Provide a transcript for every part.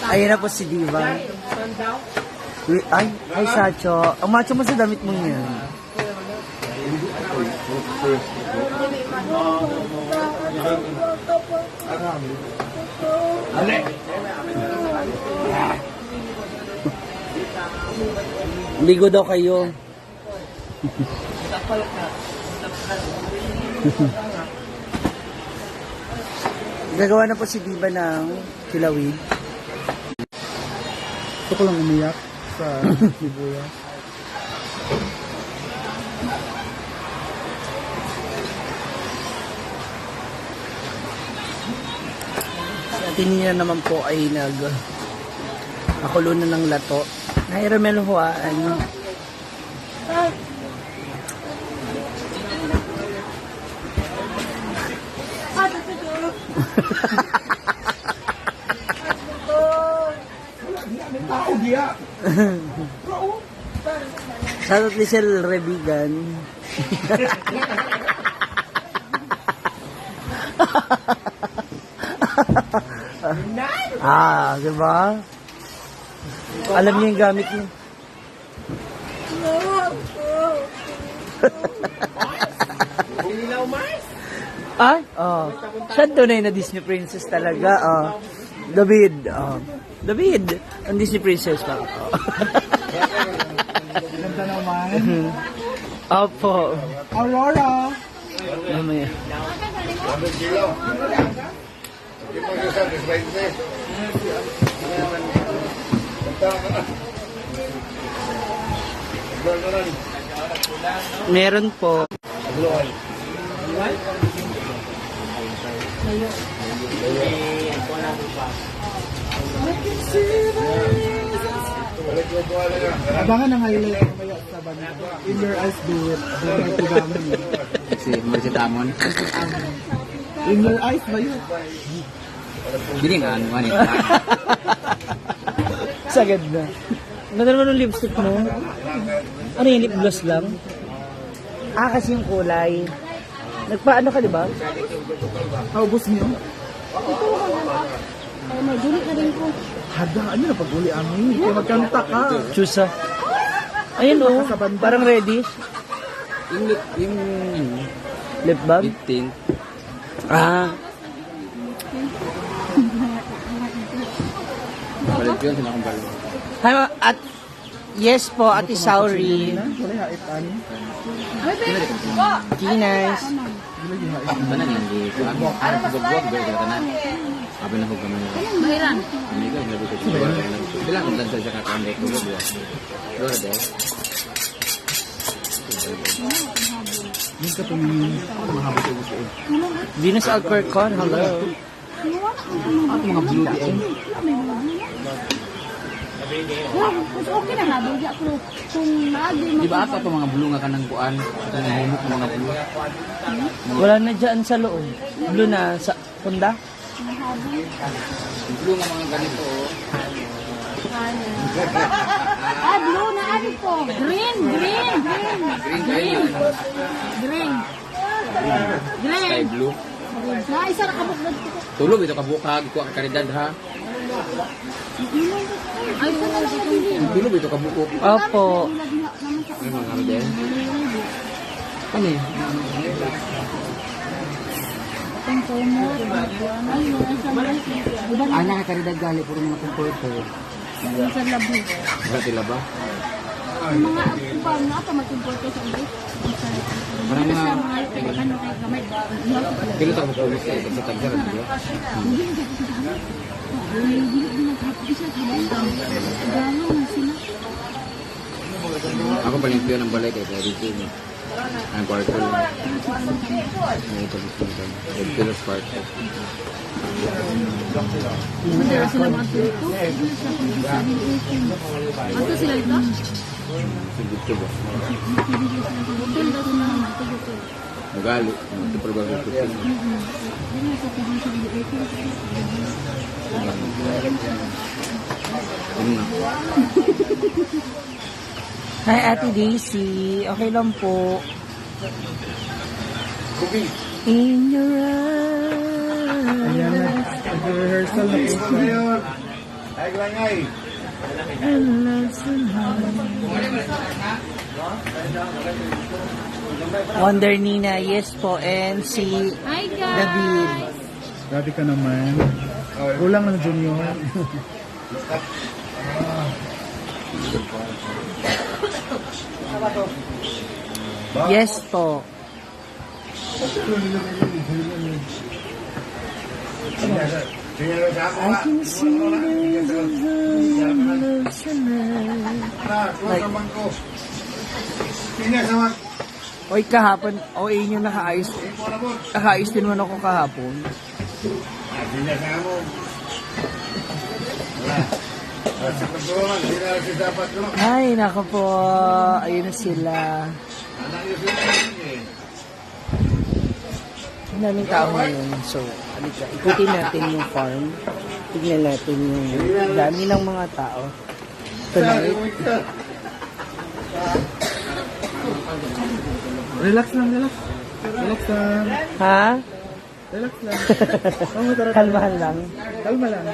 Ayan na po si Diva. Ay, Sacho. Ang macho mo sa damit mo yan. Ligo daw kayo. Gagawa na po si Diva ng kilawid. Ito ko lang umiyak sa Libuya. Si Ate Nina naman po ay nakulo na ng lato. Ay, Ramel Huaan. Shoutout Lisel Rebigan. Diba? Alam niyo yung gamit niyo. Ay, siya tunay na Disney princess talaga. David, David, ang Disney princess pa. Ganda naman. Opo. Aurora. Mamaya. Meron po. Abangan ang highlight mamaya sa banda. In your eyes, do it. Do it to gamit. Si Marcitamon. In your eyes ba yun? Hindi nga ano man eh. Sagad na. Ganda naman yung lipstick mo. Ano yung lip gloss lang? Kasi yung kulay. Nagpaano ka, di ba? Kaubos niyo? May dulit na rin ko. Hadaan nyo na pag-uli amin. Kaya magkanta ka. Chusa. Ayun o. Parang ready. Yung Lip balm? lip tint. Balik yun, sinakambalo. Hi, at yes po, Ate Sauri. Wala haitan. Ginas. Ano na yan? Ano pagbuwag ba yung tanan? Abi na hug kami. Bahiran. Kami ka, grabe ka siya. Bilang kung dansa siya kakambay ko buwag. Dora de. Yung ka tumingin. Mahabot yung gusto. Venus Alcorcon, hello. At mga blue di ay. Okay na nga, doon ako. Kung naagay Di ba ata itong mga blue nga kanang kuan? Itong humok ng mga blue. Wala na dyan sa loob. Blue na sa punda. Yung blue nga mga ganito oh. blue na ano po. Green. Green kayo. Green. Sky blue. Na isa na kabuk na dito. Tulog ito kabukag ko ka karidad ha. Ay, isa na lang yung green. Tulog ito kabukok. Opo. Ano mga din? Ano eh? Ah, nakakaridad gali puro mga comforter. Sa labo. Wala sila ba? Mga upang na ito mag-importo sa ulit. Parang Sa mga mga ano kay gamay. kilo ta ko sa sa tagdar di ba? Ako palimpyo ng balay kay dito ni. Ang kwarto. May ito gusto ko. Red pillar spark. Madara sila mga turito. Ano sila ito? Dito ba? Hotel daw sila mga turito. Magali. Ito pa ba ko? Ano na? Hi, Ate Daisy. Okay lang po. In your eyes. Ayan na. Nag-rehearsal na po siya. Wonder Nina, yes po, and si Hi guys! David. Grabe ka naman. Kulang ng junior. Yes po. I can see there's a love tonight. Oy, kahapon, yun yung nakaayos. Nakaayos din mo ako kahapon. Ay, nako po. Ayun na sila. Ang daming tao ngayon. So, alika, ikutin natin yung farm. Tignan natin yung dami ng mga tao. Tonight. Relax lang, relax. Relax lang. Ha? Relax lang. Tara. Kalmahan lang. Kalma lang.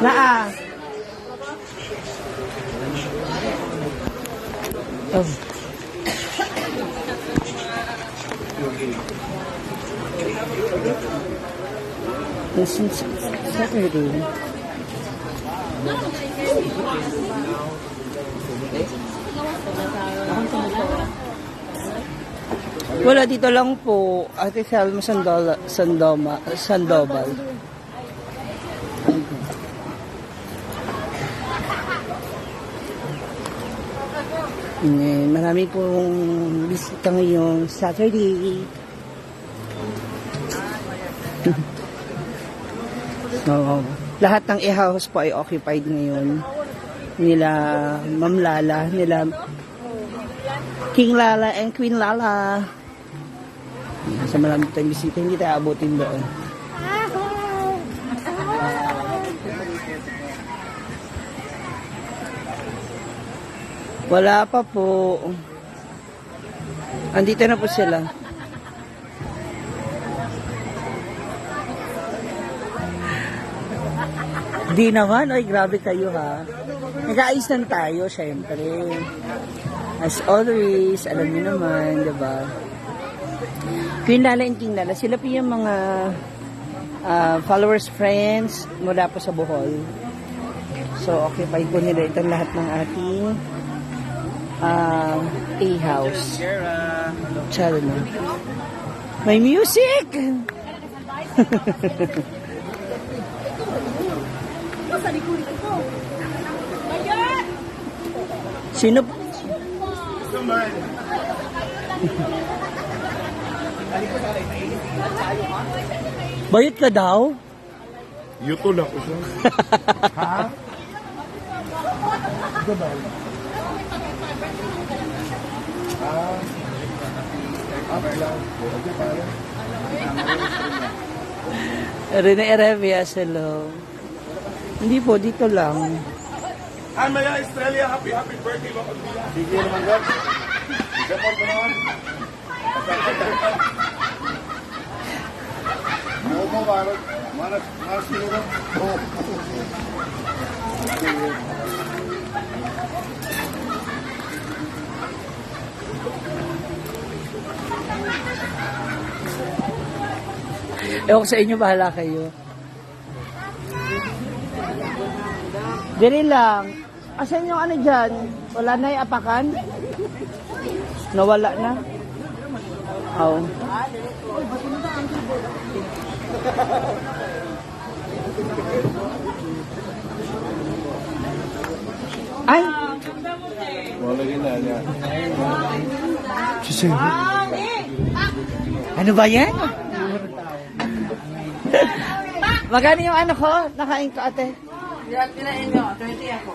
Naa. Oh. This is Saturday. Wala, dito lang po. Ate Selma Sandoval. Marami pong bisita ngayong Saturday. Oo. Lahat ng e-house po ay occupied ngayon. Nila Ma'am Lala, nila King Lala and Queen Lala. Sa marami tayong bisita, hindi tayo abutin doon. Wala pa po. Andito na po sila. Di naman. Ay, grabe kayo ha. Nag-aayos lang tayo, syempre. As always, alam niyo naman, diba? Queen Lala and King Lala, sila po yung mga followers, friends mula po sa Bohol. So, occupied po nila itong lahat ng ating A-house. Chalo na. May music! Sino? Bayot ka daw? Yuto lang ko siya. Ha? Diba? Rene Erevias, hello. Hindi po, dito lang. Hi, Maya Estrella. Happy birthday, mga pagbiya. Sige naman, God. Support ko naman. Oo mo, Barot. Manas siguro. Oo. Ewan ko sa inyo, bahala kayo. Dili lang. Asan yung ano dyan? Wala na yung apakan? Nawala na? Oo. Ay! Wala ginala. Ano ba yan? Magkano yung ano ko? Nakain ko, ate. 30 ako.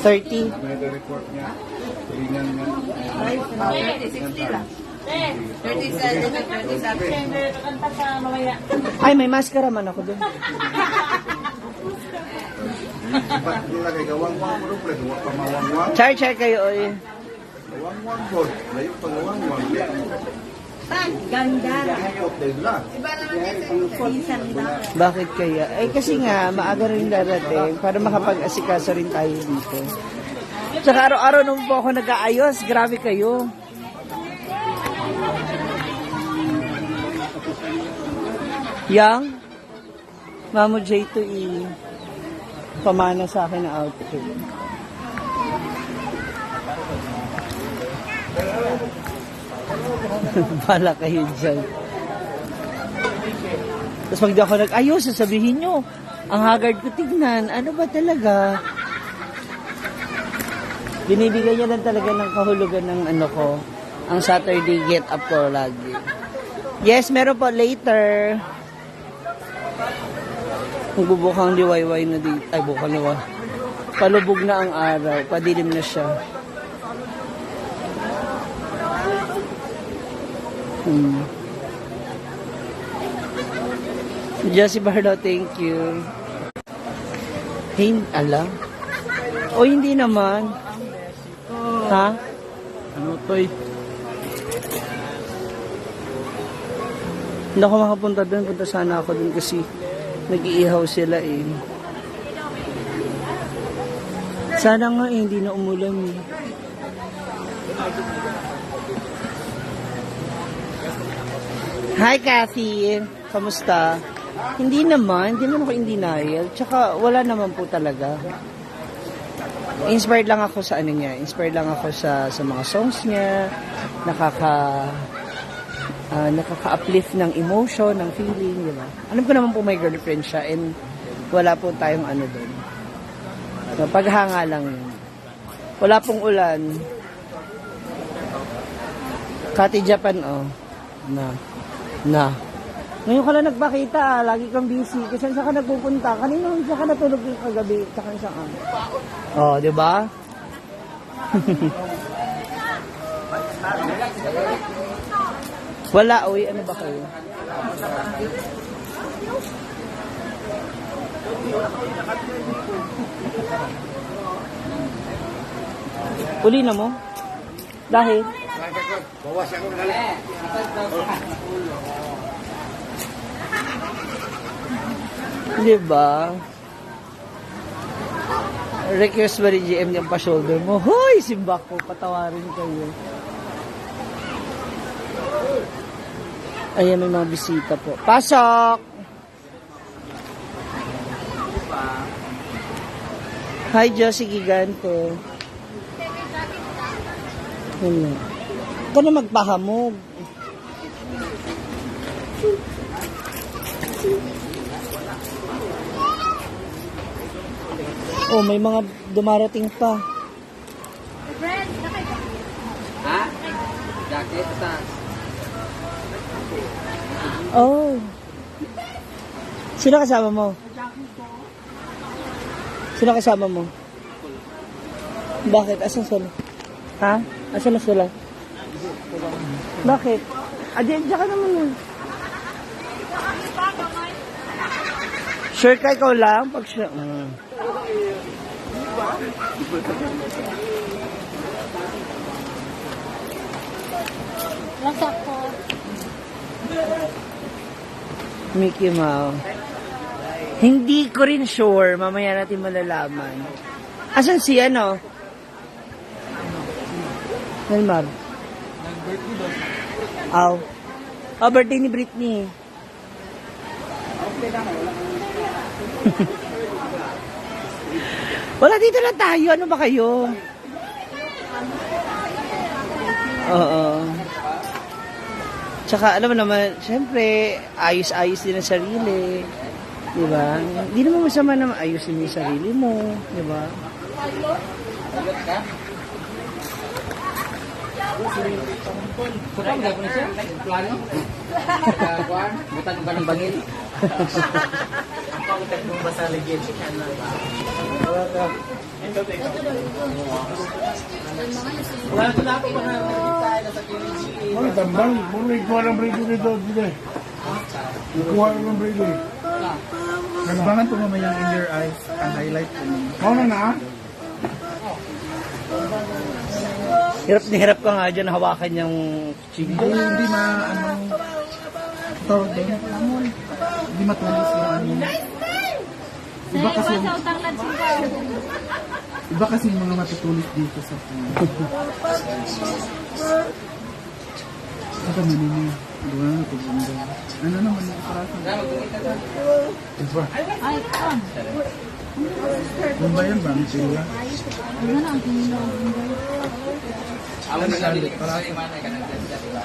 30? May report niya. Tingnan niya. 60 lang. 37. Ay, may maskara man ako dun. Ba't nila kay gawang-wang mo rin? Huwag pa mawang-wang. Char kayo, oy. Gawang-wang po. Layo pa gawang-wang. Ganda. Season lang. Bakit kaya? Eh kasi nga, maaga rin darating para makapag-asikaso rin tayo dito. Tsaka araw-araw nung po ako nag-aayos, grabe kayo. Yang, Mamo J to pamana sa akin ng outfit. Bala kayo dyan. Tapos pag di ako nag-ayos, sasabihin nyo, ang haggard ko tignan, ano ba talaga? Binibigay niya lang talaga ng kahulugan ng ano ko, ang Saturday get up ko lagi. Yes, meron po later. Magbubukang liwayway na dito. Ay, bukang liwa. Palubog na ang araw. Padilim na siya. Jessie Bardo, thank you. Alam? O hindi naman. Ha? Ano to'y? Hindi ako makapunta doon. Punta sana ako doon kasi nag-iihaw sila eh. Sana nga eh, hindi na umulan eh. Hi Kathy! Kamusta? Hindi naman ako in denial. Tsaka wala naman po talaga. Inspired lang ako sa ano niya. Inspired lang ako sa mga songs niya. Nakaka-uplift ng emotion, ng feeling, di ba? Alam ko naman po may girlfriend siya and wala po tayong ano doon. Paghanga lang yun. Wala pong ulan. Kati Japan, oh. Na. Ngayon ka lang nagpakita, lagi kang busy. Kasi saan ka nagpupunta? Kanina saan ka natulog yung kagabi? Tsaka saan? Oh, di ba? Wala, uy. Ano ba kayo? Uli na mo? Dahil? Bawas ako na lang. Diba? Request ba rin GM niyang pa-shoulder mo? Hoy! Simba ko, patawarin kayo. Ayan, may mga bisita po. Pasok! Hi, Josie Gigante. Ano? Ito na magpahamog. Oh, may mga dumarating pa. Ha? Jacket sa... Oh. Sino kasama mo? Sino kasama mo? Bakit? Asan sila? Ha? Asan na sila? Bakit? Diyan ka naman yun. Sure ka ikaw lang? Pag sure. What's up po? Mickey Mouse. Hindi ko rin sure. Mamaya natin malalaman. Asan si ano? Nelmar. Aw. Oh, birthday ni Britney. Wala, dito lang tayo. Ano ba kayo? Oo. Tsaka, alam mo naman, syempre, ayos-ayos din ang sarili. Diba? Hindi naman masama na ayusin mo yung sarili mo. Diba? Kurang gak punya siya? Plano? Kuan? Butang ba ng bangil? Ang utak mong basa ligid. Wala ko na ako mga tayo sa community. Mga tambal, muna ikuha ng break dito. Ikuha ng break dito. Nagbangan po mamayang in your eyes ang highlight po. Ano na? Hirap na hirap ka nga dyan hawakan yung chili. Hindi tawag doon. Hindi matulis yung ano. Iba kasi, Sa utang na sigaw. iba kasi yung mga matutulis dito sa puno. Ito manini. Diba na ito. Ano naman yung karasa? Diba? Ay, kon. Kung ba yan ba? Ang sila? Ano na ang kinilaw? Ako na lang dito. Para yung manay ka nang diba?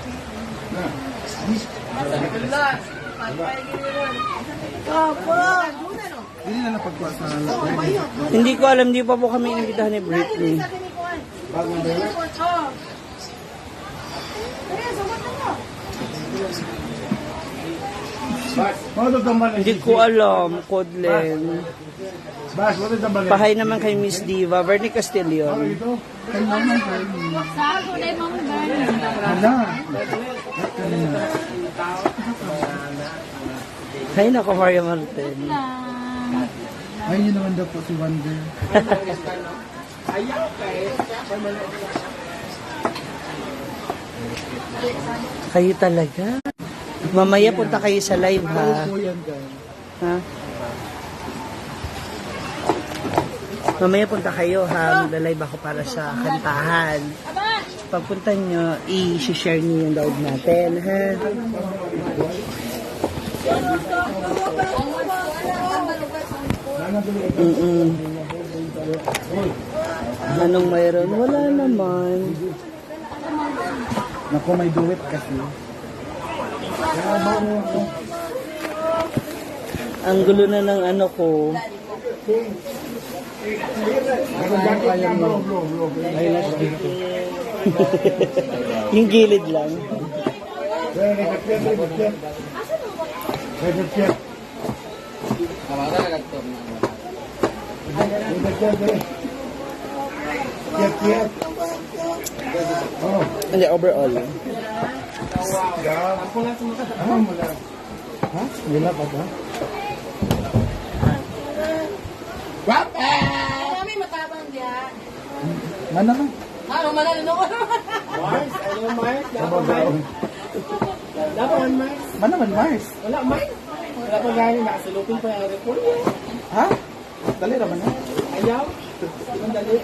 Hindi na napagkuha sa lahat. Hindi ko alam, di pa po kami inibitahan ni Britney. Ano ito tambalan? Hindi ko alam, Kodlen. Bas, what is tambalan? Pahay naman kay Miss Diva, Bernie Castillo. Ito? Kailangan kayo. Sa ako na yung mga garden. Hala. Hay nako, Maria Martin. Lang. Ay, yun naman daw po si Wonder. Kayo talaga? Mamaya punta kayo sa live, ha? Po yan guys. Ha? Mamaya punta kayo, ha? Magla-live ako para sa kantahan. Pagpunta nyo, i-share nyo yung load natin, ha? Anong mayroon? Wala naman. Naku, may duwit kasi. Ang gulo na ng ano ko. Kaya mo. Highlights dito. Yung gilid lang. Kamata na nagtop na. Hindi, overall. Ha? Wala pa ba? Kami matabang diya. Mana ka? Ano manalo ko? Mana man, Mars? Wala man. Wala pa gani nakasulupin pa yung report. Ha? Dali naman na. Ayaw. Ibang dali.